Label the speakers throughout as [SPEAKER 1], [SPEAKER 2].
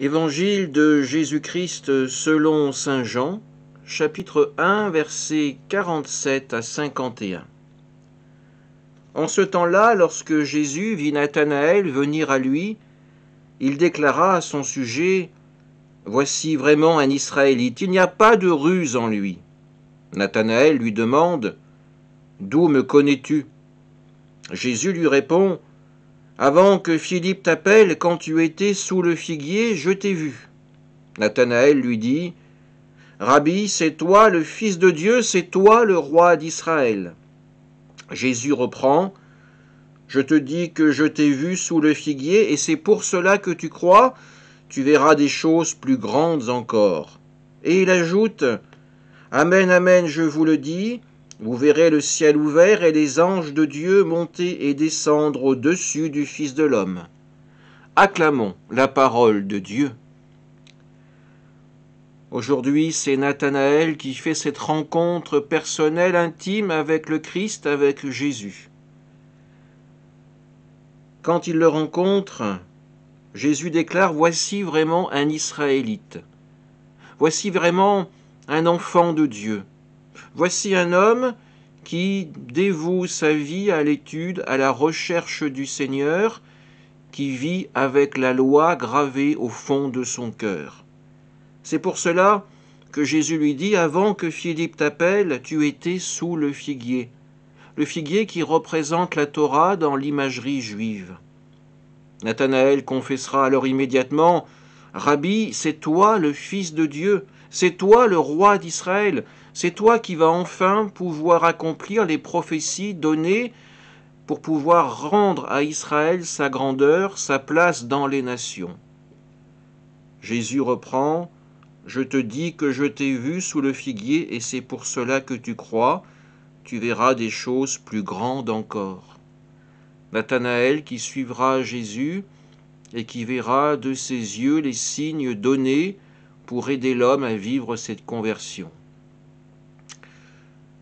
[SPEAKER 1] Évangile de Jésus-Christ selon saint Jean, chapitre 1, versets 47 à 51. En ce temps-là, lorsque Jésus vit Nathanaël venir à lui, il déclara à son sujet : « Voici vraiment un Israélite, il n'y a pas de ruse en lui. » Nathanaël lui demande : « D'où me connais-tu » Jésus lui répond : « Avant que Philippe t'appelle, quand tu étais sous le figuier, je t'ai vu. » Nathanaël lui dit : « Rabbi, c'est toi le Fils de Dieu, c'est toi le roi d'Israël. » Jésus reprend : « Je te dis que je t'ai vu sous le figuier, et c'est pour cela que tu crois, tu verras des choses plus grandes encore. » Et il ajoute : « Amen, amen, je vous le dis, vous verrez le ciel ouvert et les anges de Dieu monter et descendre au-dessus du Fils de l'homme. » Acclamons la parole de Dieu. Aujourd'hui, c'est Nathanaël qui fait cette rencontre personnelle, intime avec le Christ, avec Jésus. Quand il le rencontre, Jésus déclare : « Voici vraiment un Israélite. Voici vraiment un enfant de Dieu. Voici un homme qui dévoue sa vie à l'étude, à la recherche du Seigneur, qui vit avec la loi gravée au fond de son cœur. » C'est pour cela que Jésus lui dit : « Avant que Philippe t'appelle, tu étais sous le figuier. » Le figuier qui représente la Torah dans l'imagerie juive. Nathanaël confessera alors immédiatement : « Rabbi, c'est toi le Fils de Dieu, c'est toi le roi d'Israël, c'est toi qui vas enfin pouvoir accomplir les prophéties données pour pouvoir rendre à Israël sa grandeur, sa place dans les nations. » Jésus reprend : « Je te dis que je t'ai vu sous le figuier, et c'est pour cela que tu crois, tu verras des choses plus grandes encore. » Nathanaël qui suivra Jésus et qui verra de ses yeux les signes donnés pour aider l'homme à vivre cette conversion.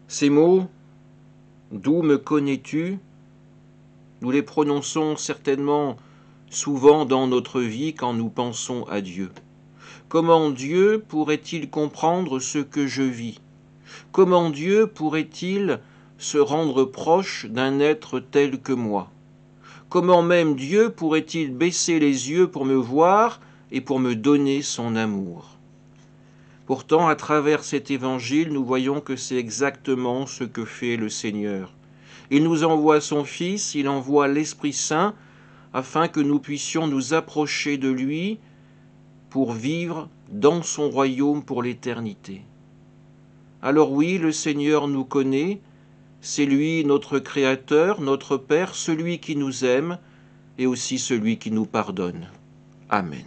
[SPEAKER 1] Ces mots, d'où me connais-tu, nous les prononçons certainement souvent dans notre vie quand nous pensons à Dieu. Comment Dieu pourrait-il comprendre ce que je vis ? Comment Dieu pourrait-il se rendre proche d'un être tel que moi ? Comment même Dieu pourrait-il baisser les yeux pour me voir et pour me donner son amour ? Pourtant, à travers cet évangile, nous voyons que c'est exactement ce que fait le Seigneur. Il nous envoie son Fils, il envoie l'Esprit Saint, afin que nous puissions nous approcher de lui pour vivre dans son royaume pour l'éternité. Alors oui, le Seigneur nous connaît, c'est lui notre Créateur, notre Père, celui qui nous aime et aussi celui qui nous pardonne. Amen.